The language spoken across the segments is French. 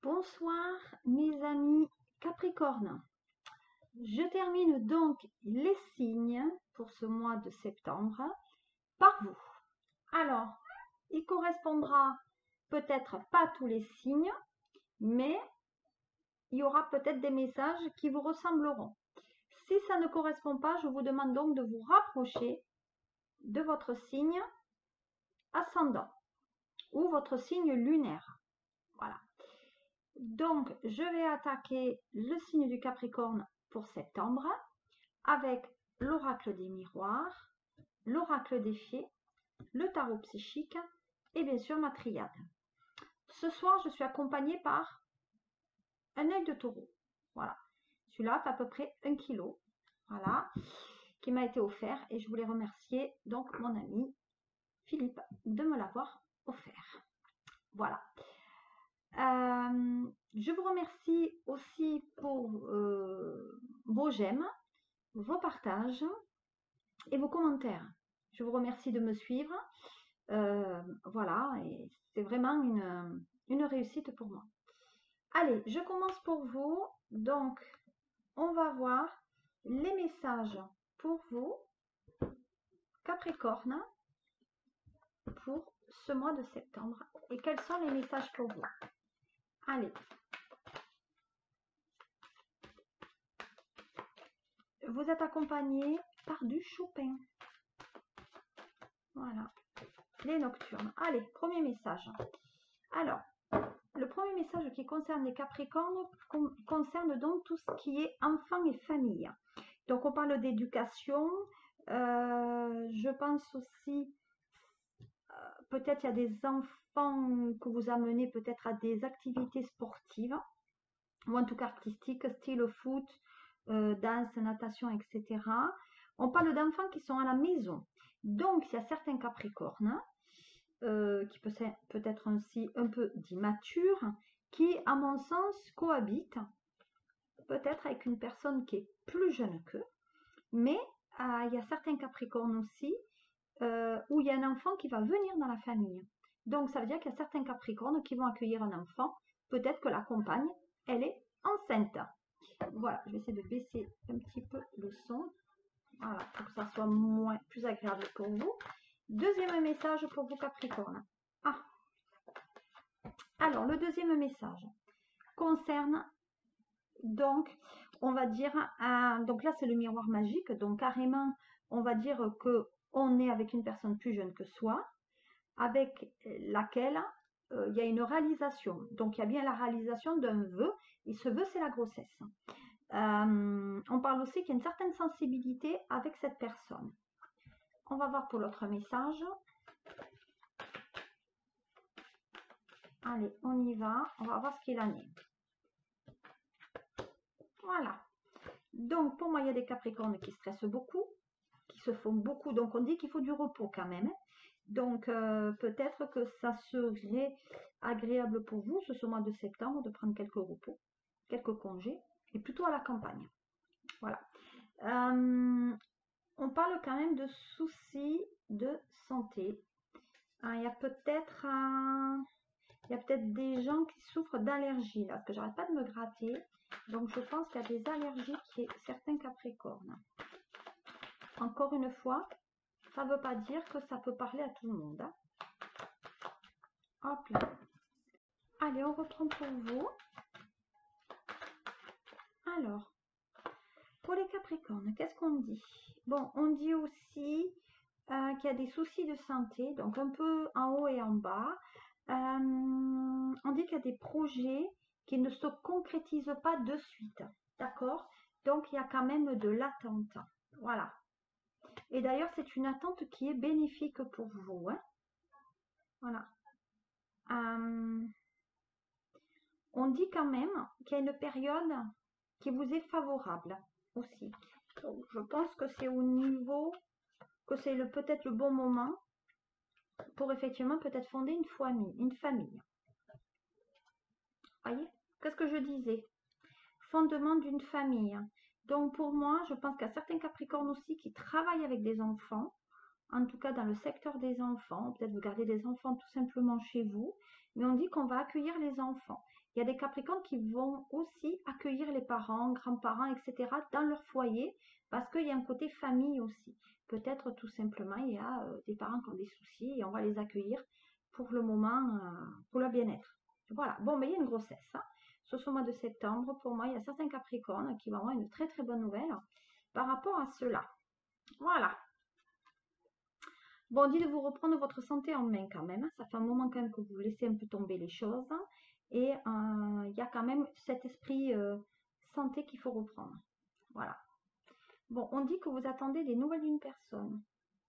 Bonsoir mes amis Capricorne. Je termine donc les signes pour ce mois de septembre par vous. Alors, il correspondra peut-être pas tous les signes, mais il y aura peut-être des messages qui vous ressembleront. Si ça ne correspond pas, je vous demande donc de vous rapprocher de votre signe ascendant ou votre signe lunaire. Voilà. Donc, je vais attaquer le signe du Capricorne pour septembre avec l'oracle des miroirs, l'oracle des fées, le tarot psychique et bien sûr ma triade. Ce soir, je suis accompagnée par un œil de taureau. Voilà. Celui-là fait à peu près 1 kg. Voilà. Qui m'a été offert et je voulais remercier donc mon ami Philippe de me l'avoir offert. Voilà. Je vous remercie aussi pour vos j'aime, vos partages et vos commentaires. Je vous remercie de me suivre. Voilà, et c'est vraiment une réussite pour moi. Allez, je commence pour vous. Donc, on va voir les messages pour vous, Capricorne, pour ce mois de septembre. Et quels sont les messages pour vous? Allez. Vous êtes accompagné par du Chopin. Voilà. Les nocturnes. Allez, premier message. Alors, le premier message qui concerne les Capricornes concerne donc tout ce qui est enfants et famille. Donc, on parle d'éducation. Je pense aussi, peut-être il y a des enfants que vous amenez peut-être à des activités sportives, ou en tout cas artistiques, style foot, danse, natation, etc. On parle d'enfants qui sont à la maison. Donc, il y a certains Capricornes qui peut être aussi un peu d'immature, qui, à mon sens, cohabitent peut-être avec une personne qui est plus jeune qu'eux, mais il y a certains Capricornes aussi où il y a un enfant qui va venir dans la famille. Donc, ça veut dire qu'il y a certains Capricornes qui vont accueillir un enfant, peut-être que la compagne, elle est enceinte. Voilà, je vais essayer de baisser un petit peu le son, voilà, pour que ça soit plus agréable pour vous. Deuxième message pour vous Capricorne. Alors, le deuxième message concerne, donc, on va dire, donc là c'est le miroir magique, donc carrément, on va dire qu'on est avec une personne plus jeune que soi, avec laquelle il y a une réalisation. Donc, il y a bien la réalisation d'un vœu, et ce vœu, c'est la grossesse. On parle aussi qu'il y a une certaine sensibilité avec cette personne. On va voir pour l'autre message. Allez, on y va. On va voir ce qu'il en est. Voilà. Donc, pour moi, il y a des Capricornes qui stressent beaucoup, qui se font beaucoup. Donc, on dit qu'il faut du repos quand même. Donc, peut-être que ça serait agréable pour vous, ce mois de septembre, de prendre quelques repos, quelques congés, et plutôt à la campagne. Voilà. On parle quand même de soucis de santé. Il y a peut-être des gens qui souffrent d'allergies, là, parce que j'arrête pas de me gratter. Donc, je pense qu'il y a des allergies chez certains Capricornes. Encore une fois, ça ne veut pas dire que ça peut parler à tout le monde. Hein. Hop là. Allez, on reprend pour vous. Alors, pour les Capricornes, qu'est-ce qu'on dit? Bon, on dit aussi qu'il y a des soucis de santé, donc un peu en haut et en bas. On dit qu'il y a des projets qui ne se concrétisent pas de suite. D'accord? Donc, il y a quand même de l'attente. Voilà. Et d'ailleurs, c'est une attente qui est bénéfique pour vous. Hein? Voilà. On dit quand même qu'il y a une période qui vous est favorable aussi. Donc, je pense que c'est au niveau, que c'est peut-être le bon moment pour effectivement peut-être fonder une famille. Voyez? Qu'est-ce que je disais? Fondement d'une famille. Donc pour moi, je pense qu'il y a certains Capricornes aussi qui travaillent avec des enfants, en tout cas dans le secteur des enfants. Peut-être vous gardez des enfants tout simplement chez vous, mais on dit qu'on va accueillir les enfants. Il y a des Capricornes qui vont aussi accueillir les parents, grands-parents, etc. dans leur foyer parce qu'il y a un côté famille aussi. Peut-être tout simplement, il y a des parents qui ont des soucis et on va les accueillir pour le moment, pour leur bien-être. Voilà. Bon, mais il y a une grossesse. Hein. Sur ce mois de septembre, pour moi, il y a certains Capricornes qui vont avoir une très très bonne nouvelle par rapport à cela. Voilà. Bon, on dit de vous reprendre votre santé en main quand même. Ça fait un moment quand même que vous laissez un peu tomber les choses. Et il y a quand même cet esprit santé qu'il faut reprendre. Voilà. Bon, on dit que vous attendez des nouvelles d'une personne.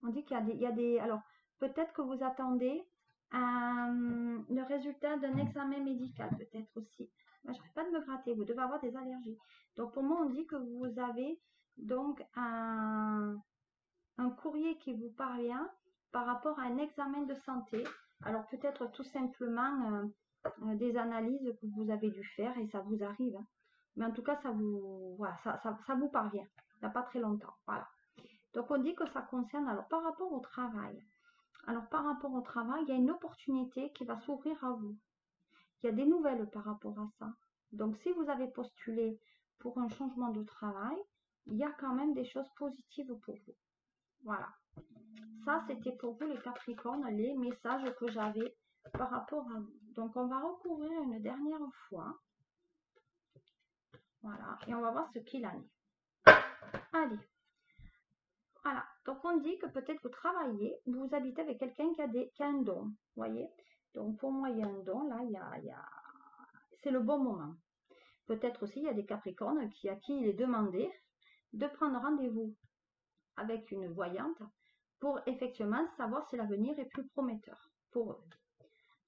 On dit qu'il y a des... Alors, peut-être que vous attendez le résultat d'un examen médical, peut-être aussi. Moi, j'arrête pas de me gratter. Vous devez avoir des allergies. Donc, pour moi, on dit que vous avez donc un courrier qui vous parvient par rapport à un examen de santé. Alors, peut-être tout simplement des analyses que vous avez dû faire et ça vous arrive. Hein. Mais en tout cas, ça vous, voilà, ça vous parvient. Il n'y a pas très longtemps. Voilà. Donc, on dit que ça concerne, alors, par rapport au travail. Alors, par rapport au travail, il y a une opportunité qui va s'ouvrir à vous. Il y a des nouvelles par rapport à ça. Donc, si vous avez postulé pour un changement de travail, il y a quand même des choses positives pour vous. Voilà. Ça, c'était pour vous les Capricornes, les messages que j'avais par rapport à vous. Donc, on va recouvrir une dernière fois. Voilà. Et on va voir ce qu'il en est. Allez. Voilà. Donc, on dit que peut-être vous travaillez, vous habitez avec quelqu'un qui a un don. Vous voyez? Donc, pour moi, il y a un don. Là, c'est le bon moment. Peut-être aussi, il y a des Capricornes à qui il est demandé de prendre rendez-vous avec une voyante pour effectivement savoir si l'avenir est plus prometteur pour eux.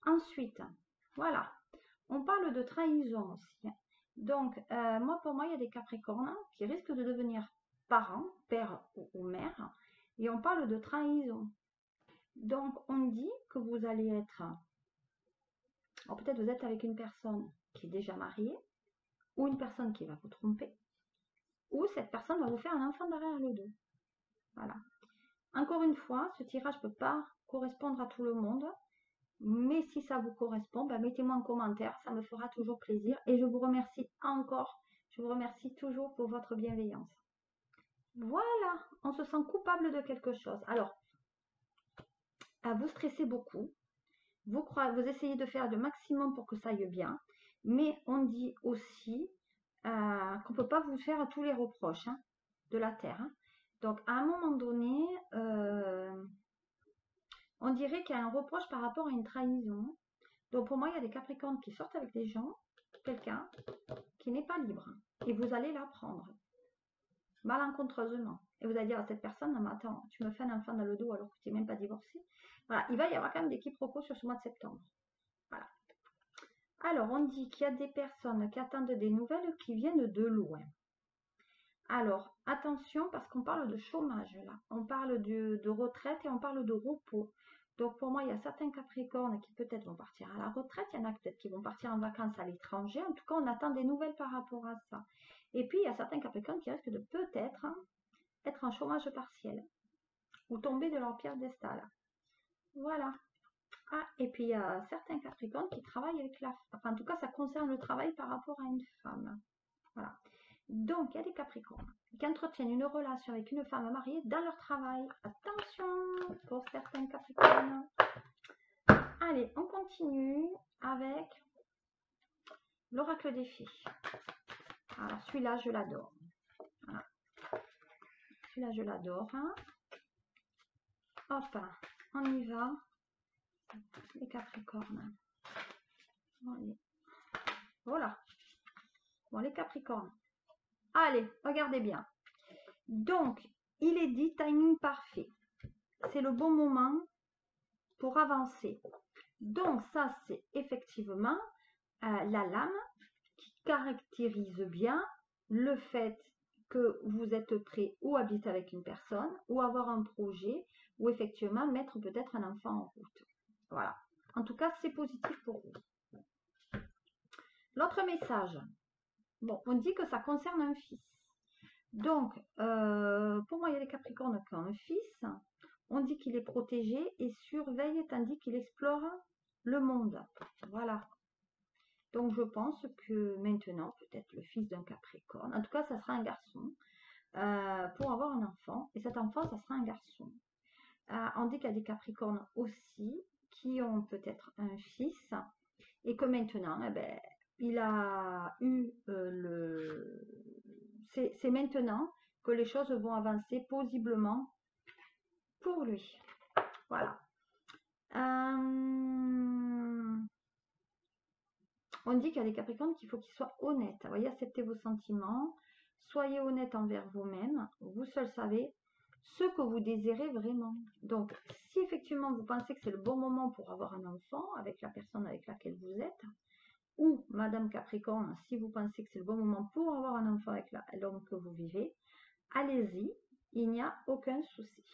Ensuite, voilà, on parle de trahison aussi. Donc, pour moi, il y a des Capricornes qui risquent de devenir parents, père ou mère, et on parle de trahison. Donc, on dit que vous allez être, peut-être vous êtes avec une personne qui est déjà mariée, ou une personne qui va vous tromper, ou cette personne va vous faire un enfant derrière le dos. Voilà. Encore une fois, ce tirage ne peut pas correspondre à tout le monde, mais si ça vous correspond, mettez-moi en commentaire, ça me fera toujours plaisir. Et je vous remercie encore, je vous remercie toujours pour votre bienveillance. Voilà, on se sent coupable de quelque chose. Alors, vous stressez beaucoup, vous essayez de faire le maximum pour que ça aille bien, mais on dit aussi qu'on ne peut pas vous faire tous les reproches de la Terre. Hein. Donc, à un moment donné, on dirait qu'il y a un reproche par rapport à une trahison. Donc, pour moi, il y a des Capricornes qui sortent avec des gens, quelqu'un qui n'est pas libre. Et vous allez l'apprendre malencontreusement. Et vous allez dire à cette personne, non mais attends, tu me fais un enfant dans le dos alors que tu n'es même pas divorcé. Voilà, il va y avoir quand même des quiproquos sur ce mois de septembre. Voilà. Alors, on dit qu'il y a des personnes qui attendent des nouvelles qui viennent de loin. Alors, attention, parce qu'on parle de chômage là. On parle de retraite et on parle de repos. Donc, pour moi, il y a certains Capricornes qui peut-être vont partir à la retraite. Il y en a peut-être qui vont partir en vacances à l'étranger. En tout cas, on attend des nouvelles par rapport à ça. Et puis, il y a certains Capricornes qui risquent de peut-être être en chômage partiel ou tomber de leur piédestal. Voilà. Ah, et puis, il y a certains Capricornes qui travaillent avec en tout cas, ça concerne le travail par rapport à une femme. Voilà. Donc, il y a des Capricornes qui entretiennent une relation avec une femme mariée dans leur travail. Attention pour certains Capricornes. Allez, on continue avec l'oracle des fées. Alors, celui-là, je l'adore. Voilà. Celui-là, je l'adore. Hein. Hop, on y va. Les Capricornes. Allez. Voilà. Bon, les Capricornes. Allez, regardez bien. Donc, il est dit timing parfait. C'est le bon moment pour avancer. Donc, ça, c'est effectivement la lame qui caractérise bien le fait que vous êtes prêt ou habiter avec une personne ou avoir un projet ou effectivement mettre peut-être un enfant en route. Voilà. En tout cas, c'est positif pour vous. L'autre message. Bon, on dit que ça concerne un fils. Donc, pour moi, il y a les Capricornes qui ont un fils. On dit qu'il est protégé et surveille tandis qu'il explore le monde. Voilà. Donc, je pense que maintenant, peut-être le fils d'un Capricorne, en tout cas, ça sera un garçon, pour avoir un enfant. Et cet enfant, ça sera un garçon. On dit qu'il y a des Capricornes aussi qui ont peut-être un fils et que maintenant, eh ben, il a eu c'est maintenant que les choses vont avancer possiblement pour lui. Voilà. On dit qu'il y a des Capricornes qu'il faut qu'ils soient honnêtes. Vous voyez, acceptez vos sentiments. Soyez honnête envers vous-même. Vous seul savez ce que vous désirez vraiment. Donc, si effectivement vous pensez que c'est le bon moment pour avoir un enfant avec la personne avec laquelle vous êtes, ou Madame Capricorne, si vous pensez que c'est le bon moment pour avoir un enfant avec l'homme que vous vivez, allez-y, il n'y a aucun souci.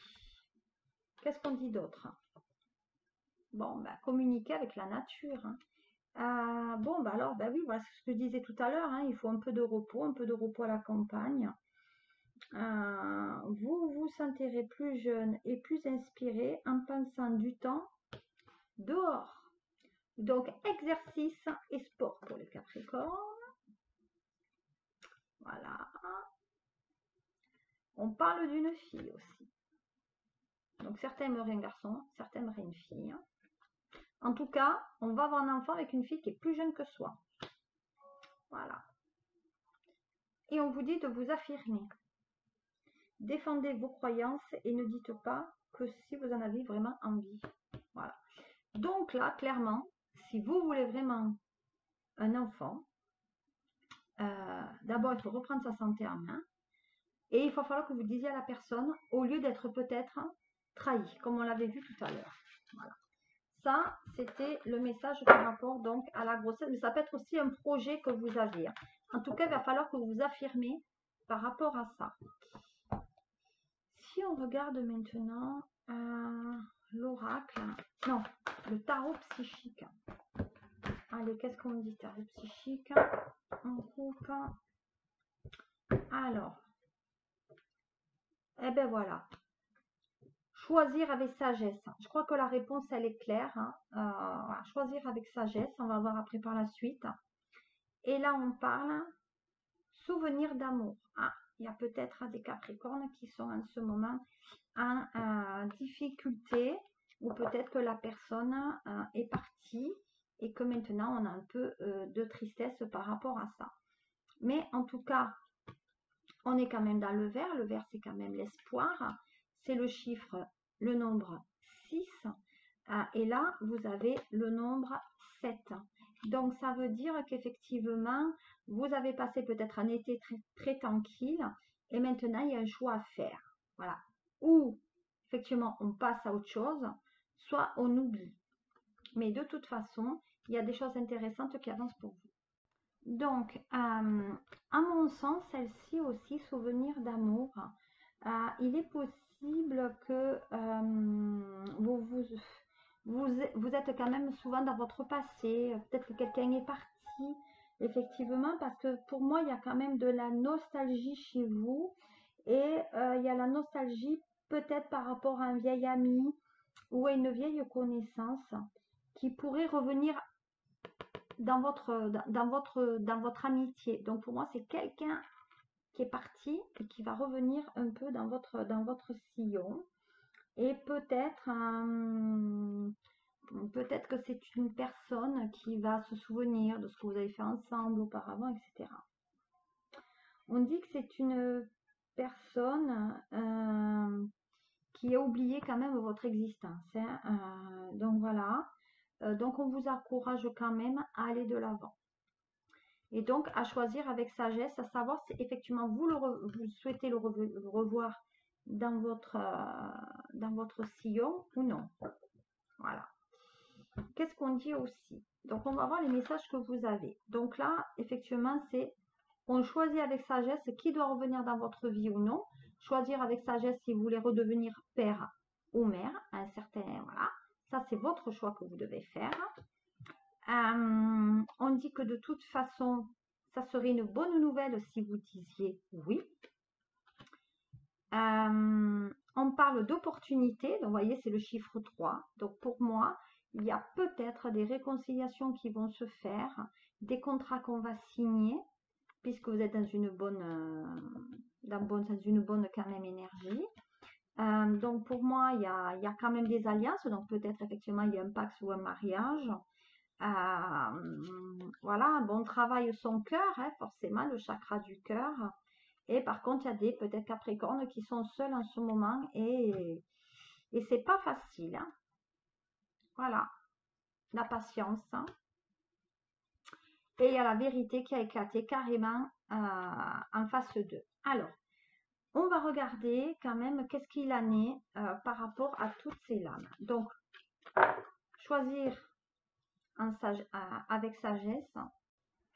Qu'est-ce qu'on dit d'autre? Bon, bah, communiquer avec la nature. Bon, bah alors, bah oui, voilà ce que je disais tout à l'heure, hein, il faut un peu de repos à la campagne. Vous vous sentirez plus jeune et plus inspiré en passant du temps dehors. Donc, exercice et sport pour les Capricornes. Voilà. On parle d'une fille aussi. Donc, certains aimeraient un garçon, certains aimeraient une fille. En tout cas, on va avoir un enfant avec une fille qui est plus jeune que soi. Voilà. Et on vous dit de vous affirmer. Défendez vos croyances et ne dites pas que si vous en avez vraiment envie. Voilà. Donc là, clairement, si vous voulez vraiment un enfant, d'abord, il faut reprendre sa santé en main. Et il va falloir que vous disiez à la personne, au lieu d'être peut-être trahi, comme on l'avait vu tout à l'heure. Voilà. Ça, c'était le message par rapport donc à la grossesse. Mais ça peut être aussi un projet que vous avez. En tout cas, il va falloir que vous vous affirmez par rapport à ça. Si on regarde maintenant l'oracle, non, le tarot psychique. Allez, qu'est-ce qu'on dit, tarot psychique? On coupe. Alors, eh ben voilà. Choisir avec sagesse. Je crois que la réponse, elle est claire. Hein. Voilà. Choisir avec sagesse, on va voir après par la suite. Et là, on parle souvenir d'amour. Ah, il y a peut-être des Capricornes qui sont en ce moment en difficulté, ou peut-être que la personne est partie et que maintenant on a un peu de tristesse par rapport à ça. Mais en tout cas, on est quand même dans le vert. Le vert, c'est quand même l'espoir. C'est le chiffre, le nombre 6. Et là, vous avez le nombre 7. Donc, ça veut dire qu'effectivement, vous avez passé peut-être un été très, très tranquille. Et maintenant, il y a un choix à faire. Voilà. Ou, effectivement, on passe à autre chose, soit on oublie. Mais de toute façon, il y a des choses intéressantes qui avancent pour vous. Donc, à mon sens, celle-ci aussi, souvenir d'amour. Il est possible que vous êtes quand même souvent dans votre passé. Peut-être que quelqu'un est parti, effectivement, parce que pour moi, il y a quand même de la nostalgie chez vous. Et il y a la nostalgie peut-être par rapport à un vieil ami ou à une vieille connaissance qui pourrait revenir dans votre amitié. Donc pour moi, c'est quelqu'un qui est parti et qui va revenir un peu dans votre sillon. Et peut-être que c'est une personne qui va se souvenir de ce que vous avez fait ensemble auparavant, etc. On dit que c'est une personne qui a oublié quand même votre existence. Hein. Donc voilà. Donc on vous encourage quand même à aller de l'avant. Et donc à choisir avec sagesse, à savoir si effectivement vous souhaitez le revoir dans votre sillon ou non. Voilà. Qu'est-ce qu'on dit aussi? Donc on va voir les messages que vous avez. Donc là, effectivement, c'est on choisit avec sagesse qui doit revenir dans votre vie ou non. Choisir avec sagesse si vous voulez redevenir père ou mère. Un certain, voilà. Ça, c'est votre choix que vous devez faire. On dit que de toute façon, ça serait une bonne nouvelle si vous disiez oui. On parle d'opportunité. Donc, vous voyez, c'est le chiffre 3. Donc, pour moi, il y a peut-être des réconciliations qui vont se faire. des contrats qu'on va signer, puisque vous êtes dans une bonne, dans une bonne quand même énergie. Donc pour moi, il y a quand même des alliances, donc peut-être effectivement il y a un Pax ou un mariage. Voilà, bon, travaille son cœur, hein, forcément, le chakra du cœur. Et par contre, il y a des peut-être Capricornes qui sont seuls en ce moment et c'est pas facile. Hein. Voilà, la patience. Hein. Et il y a la vérité qui a éclaté carrément en face 2. Alors, on va regarder quand même qu'est-ce qu'il en est par rapport à toutes ces lames. Donc, choisir avec sagesse.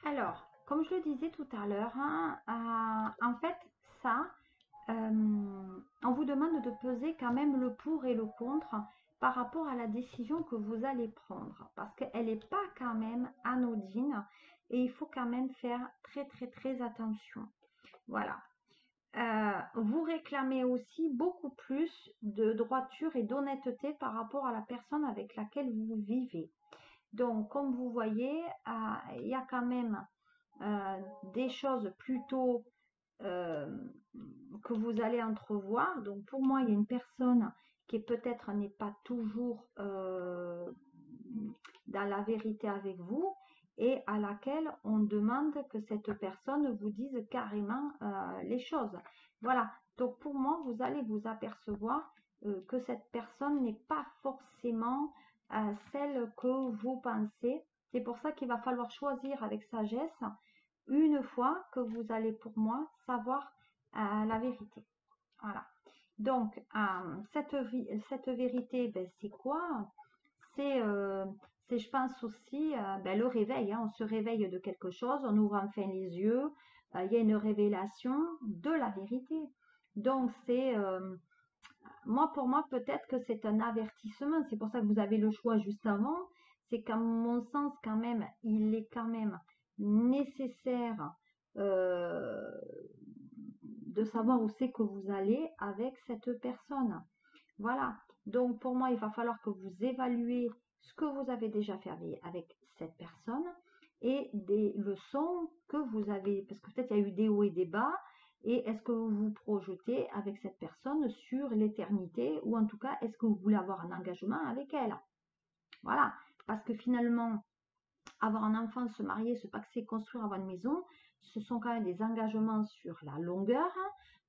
Alors, comme je le disais tout à l'heure, hein, en fait, ça, on vous demande de peser quand même le pour et le contre par rapport à la décision que vous allez prendre. Parce qu'elle n'est pas quand même anodine et il faut quand même faire très, très, très attention. Voilà. Vous réclamez aussi beaucoup plus de droiture et d'honnêteté par rapport à la personne avec laquelle vous vivez. Donc, comme vous voyez, il y a quand même des choses plutôt que vous allez entrevoir. Donc, pour moi, il y a une personne qui peut-être n'est pas toujours dans la vérité avec vous et à laquelle on demande que cette personne vous dise carrément les choses. Voilà. Donc, pour moi, vous allez vous apercevoir que cette personne n'est pas forcément celle que vous pensez. C'est pour ça qu'il va falloir choisir avec sagesse une fois que vous allez, pour moi, savoir la vérité. Voilà. Donc, cette vérité, ben, c'est quoi? C'est, je pense aussi, ben, le réveil. Hein. On se réveille de quelque chose, on ouvre enfin les yeux, il y a une révélation de la vérité. Donc, c'est, moi, pour moi, peut-être que c'est un avertissement. C'est pour ça que vous avez le choix juste avant. C'est qu'à mon sens, quand même, il est quand même nécessaire de savoir où c'est que vous allez avec cette personne. Voilà. Donc, pour moi, il va falloir que vous évaluez ce que vous avez déjà fait avec cette personne et des leçons que vous avez, parce que peut-être il y a eu des hauts et des bas, et est-ce que vous vous projetez avec cette personne sur l'éternité, ou en tout cas, est-ce que vous voulez avoir un engagement avec elle? Voilà, parce que finalement, avoir un enfant, se marier, se paxer, construire, avoir une maison, ce sont quand même des engagements sur la longueur.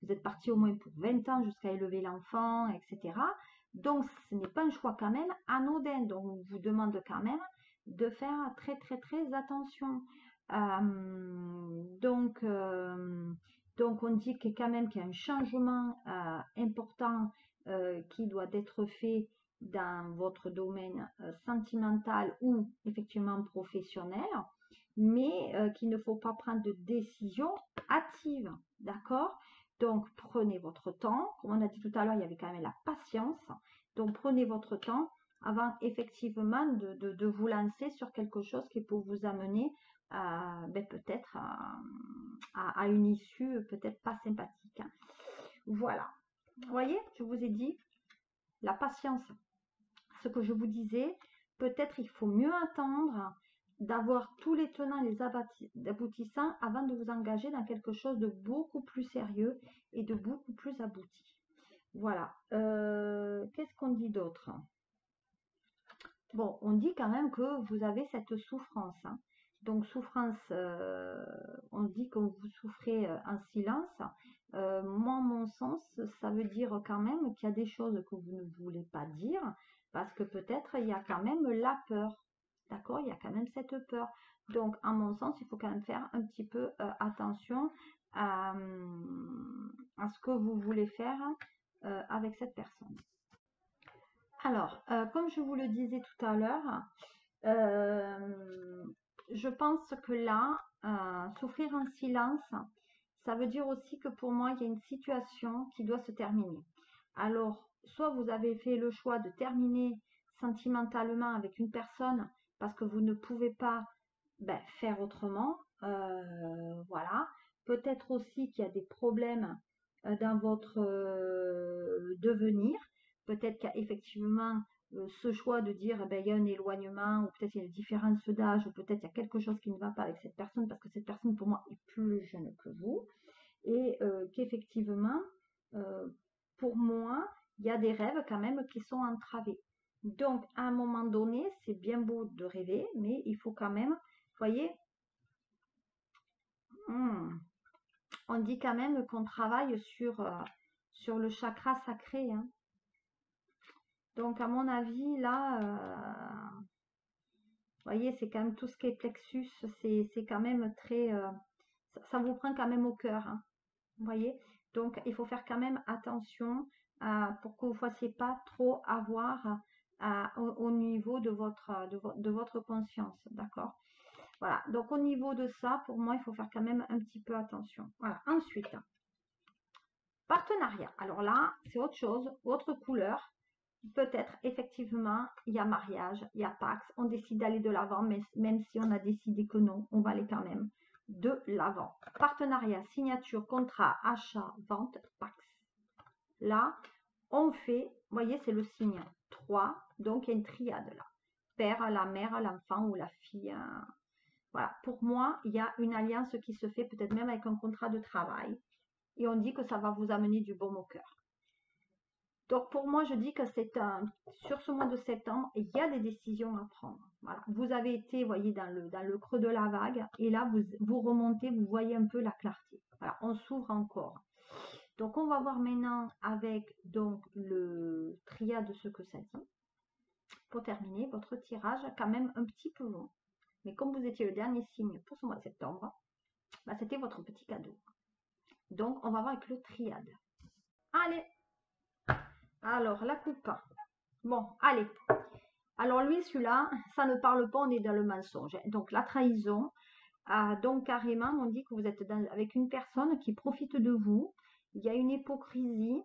Vous êtes parti au moins pour 20 ans jusqu'à élever l'enfant, etc. Donc, ce n'est pas un choix quand même anodin. Donc, on vous demande quand même de faire très, très, très attention. Donc, on dit que quand même qu'il y a un changement important qui doit être fait dans votre domaine sentimental ou effectivement professionnel, mais qu'il ne faut pas prendre de décision hâtive, d'accord? Donc, prenez votre temps. Comme on a dit tout à l'heure, il y avait quand même la patience. Donc, prenez votre temps avant effectivement de vous lancer sur quelque chose qui peut vous amener ben, peut-être à une issue peut-être pas sympathique. Hein. Voilà. Vous voyez, je vous ai dit, la patience. Ce que je vous disais, peut-être il faut mieux attendre d'avoir tous les tenants, les aboutissants avant de vous engager dans quelque chose de beaucoup plus sérieux et de beaucoup plus abouti. Voilà. Qu'est-ce qu'on dit d'autre? Bon, on dit quand même que vous avez cette souffrance. Hein. Donc, souffrance, on dit que vous souffrez en silence. Moi, mon sens, ça veut dire quand même qu'il y a des choses que vous ne voulez pas dire parce que peut-être il y a quand même la peur. D'accord? Il y a quand même cette peur. Donc, à mon sens, il faut quand même faire un petit peu attention à ce que vous voulez faire avec cette personne. Alors, comme je vous le disais tout à l'heure, je pense que là, souffrir en silence, ça veut dire aussi que pour moi, il y a une situation qui doit se terminer. Alors, soit vous avez fait le choix de terminer sentimentalement avec une personne parce que vous ne pouvez pas faire autrement. Voilà. Peut-être aussi qu'il y a des problèmes dans votre devenir. Peut-être qu'effectivement, ce choix de dire, il y a un éloignement, ou peut-être il y a une différence d'âge, ou peut-être il y a quelque chose qui ne va pas avec cette personne, parce que cette personne, pour moi, est plus jeune que vous, et qu'effectivement, pour moi, il y a des rêves quand même qui sont entravés. Donc, à un moment donné, c'est bien beau de rêver, mais il faut quand même, vous voyez, on dit quand même qu'on travaille sur le chakra sacré, hein. Donc, à mon avis, là, vous voyez, c'est quand même tout ce qui est plexus, c'est quand même très... ça vous prend quand même au cœur, hein, vous voyez. Donc, il faut faire quand même attention pour que vous ne fassiez pas trop avoir au niveau de votre conscience, d'accord? Voilà, donc au niveau de ça, pour moi, il faut faire quand même un petit peu attention. Voilà, ensuite, partenariat. Alors là, c'est autre chose, autre couleur. Peut-être, effectivement, il y a mariage, il y a Pax, on décide d'aller de l'avant, mais même si on a décidé que non, on va aller quand même de l'avant. Partenariat, signature, contrat, achat, vente, Pax. Là, on fait, vous voyez, c'est le signe 3, donc il y a une triade là. Père, la mère, l'enfant ou la fille. Voilà, pour moi, il y a une alliance qui se fait peut-être même avec un contrat de travail. Et on dit que ça va vous amener du baume au cœur. Donc pour moi, je dis que sur ce mois de septembre, il y a des décisions à prendre. Voilà. Vous avez été, voyez, dans le creux de la vague, et là, vous remontez, vous voyez un peu la clarté. Voilà, on s'ouvre encore. Donc on va voir maintenant avec donc le triade de ce que ça dit. Pour terminer, votre tirage quand même un petit peu long. Mais comme vous étiez le dernier signe pour ce mois de septembre, c'était votre petit cadeau. Donc on va voir avec le triade. Allez! Alors, la coupe. Bon, allez. Alors, lui, celui-là, ça ne parle pas, on est dans le mensonge. Donc, la trahison. Donc, carrément, on dit que vous êtes avec une personne qui profite de vous. Il y a une hypocrisie.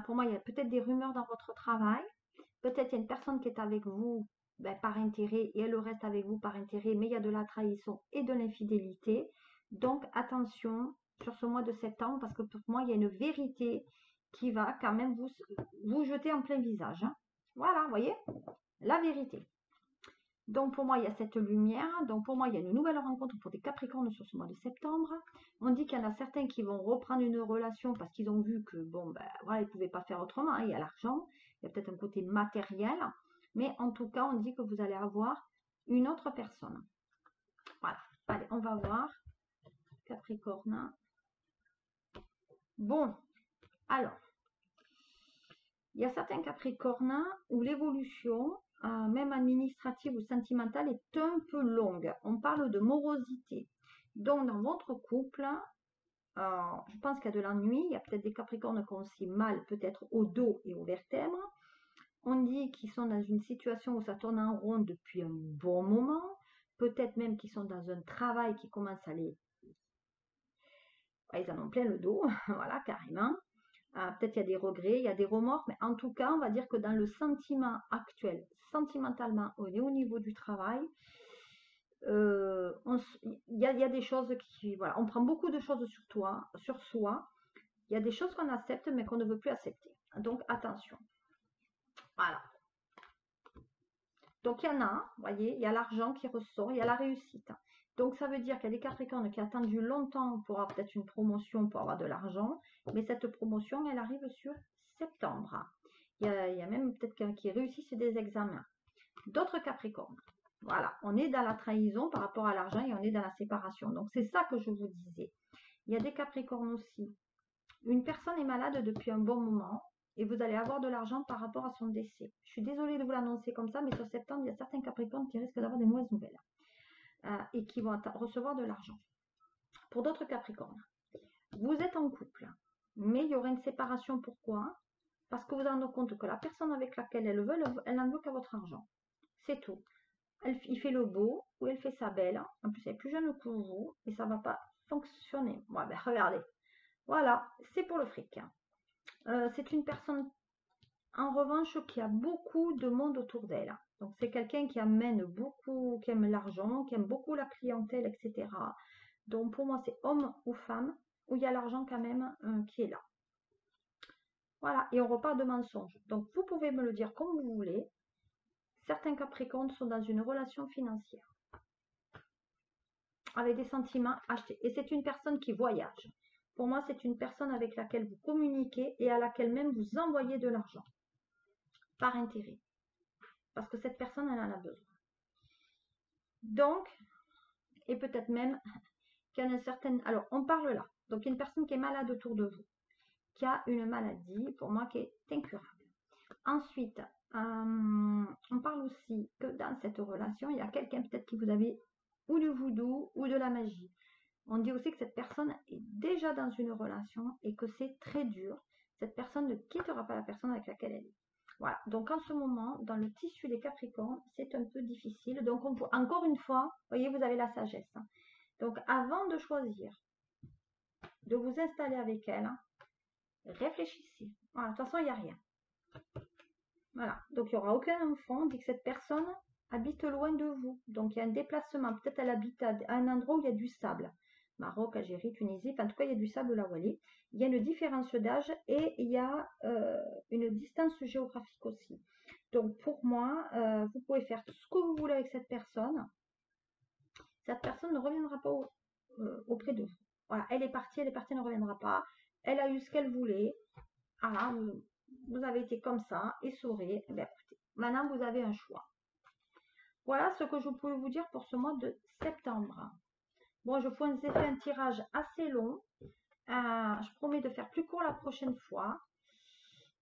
Pour moi, il y a peut-être des rumeurs dans votre travail. Peut-être il y a une personne qui est avec vous par intérêt et elle reste avec vous par intérêt, mais il y a de la trahison et de l'infidélité. Donc, attention sur ce mois de septembre, parce que pour moi, il y a une vérité qui va quand même vous jeter en plein visage, hein. Voilà, vous voyez, la vérité. Donc, pour moi, il y a cette lumière. Donc, pour moi, il y a une nouvelle rencontre pour des Capricornes sur ce mois de septembre. On dit qu'il y en a certains qui vont reprendre une relation parce qu'ils ont vu que, bon, voilà, ils ne pouvaient pas faire autrement, hein. Il y a l'argent, il y a peut-être un côté matériel. Mais en tout cas, on dit que vous allez avoir une autre personne. Voilà. Allez, on va voir. Capricorne. Bon, alors, il y a certains Capricornes où l'évolution, même administrative ou sentimentale, est un peu longue. On parle de morosité. Donc, dans votre couple, je pense qu'il y a de l'ennui. Il y a peut-être des Capricornes qui ont aussi mal, peut-être au dos et aux vertèbres. On dit qu'ils sont dans une situation où ça tourne en rond depuis un bon moment. Peut-être même qu'ils sont dans un travail qui commence à les... Ils en ont plein le dos, voilà, carrément. Peut-être il y a des regrets, il y a des remords, mais en tout cas, on va dire que dans le sentiment actuel, sentimentalement, au niveau du travail, il y a des choses qui... Voilà, on prend beaucoup de choses sur soi. Il y a des choses qu'on accepte, mais qu'on ne veut plus accepter. Donc, attention. Voilà. Donc, il y en a, vous voyez, il y a l'argent qui ressort, il y a la réussite. Donc, ça veut dire qu'il y a des Capricornes qui ont attendu longtemps pour avoir peut-être une promotion, pour avoir de l'argent. Mais cette promotion, elle arrive sur septembre. Il y a même peut-être quelqu'un qui réussit des examens. D'autres Capricornes. Voilà, on est dans la trahison par rapport à l'argent et on est dans la séparation. Donc, c'est ça que je vous disais. Il y a des Capricornes aussi. Une personne est malade depuis un bon moment et vous allez avoir de l'argent par rapport à son décès. Je suis désolée de vous l'annoncer comme ça, mais sur septembre, il y a certains Capricornes qui risquent d'avoir des mauvaises nouvelles et qui vont recevoir de l'argent. Pour d'autres Capricornes, vous êtes en couple, mais il y aura une séparation. Pourquoi? Parce que vous vous rendez compte que la personne avec laquelle elle n'en veut qu'à votre argent. C'est tout. Il fait le beau ou elle fait sa belle. En plus, elle est plus jeune que vous et ça ne va pas fonctionner. Bon, regardez. Voilà, c'est pour le fric. C'est une personne, en revanche, qui a beaucoup de monde autour d'elle. Donc, c'est quelqu'un qui amène beaucoup, qui aime l'argent, qui aime beaucoup la clientèle, etc. Donc, pour moi, c'est homme ou femme, où il y a l'argent quand même qui est là. Voilà, et on repart de mensonges. Donc, vous pouvez me le dire comme vous voulez. Certains Capricornes sont dans une relation financière avec des sentiments achetés. Et c'est une personne qui voyage. Pour moi, c'est une personne avec laquelle vous communiquez et à laquelle même vous envoyez de l'argent par intérêt. Parce que cette personne, elle en a besoin. Donc, et peut-être même qu'il y a un certain... Alors, on parle là. Donc, il y a une personne qui est malade autour de vous, qui a une maladie, pour moi, qui est incurable. Ensuite, on parle aussi que dans cette relation, il y a quelqu'un peut-être qui vous avait ou du voodoo ou de la magie. On dit aussi que cette personne est déjà dans une relation et que c'est très dur. Cette personne ne quittera pas la personne avec laquelle elle est. Voilà, donc en ce moment, dans le tissu des Capricornes, c'est un peu difficile. Donc encore une fois, vous voyez, vous avez la sagesse. Donc avant de choisir, de vous installer avec elle, réfléchissez. Voilà, de toute façon, il n'y a rien. Voilà, donc il n'y aura aucun enfant. On dit que cette personne habite loin de vous. Donc il y a un déplacement. Peut-être elle habite à un endroit où il y a du sable. Maroc, Algérie, Tunisie, en tout cas il y a du sable là où elle est. Il y a une différence d'âge et il y a une distance géographique aussi. Donc pour moi, vous pouvez faire tout ce que vous voulez avec cette personne. Cette personne ne reviendra pas auprès de vous. Voilà, elle est partie, elle ne reviendra pas. Elle a eu ce qu'elle voulait. Voilà, vous avez été comme ça, essoré. Eh bien, écoutez, maintenant vous avez un choix. Voilà ce que je pouvais vous dire pour ce mois de septembre. Bon, je vous ai fait un tirage assez long. Je promets de faire plus court la prochaine fois.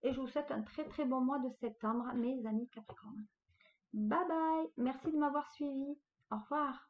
Et je vous souhaite un très très bon mois de septembre, mes amis Capricorne. Bye bye. Merci de m'avoir suivi. Au revoir.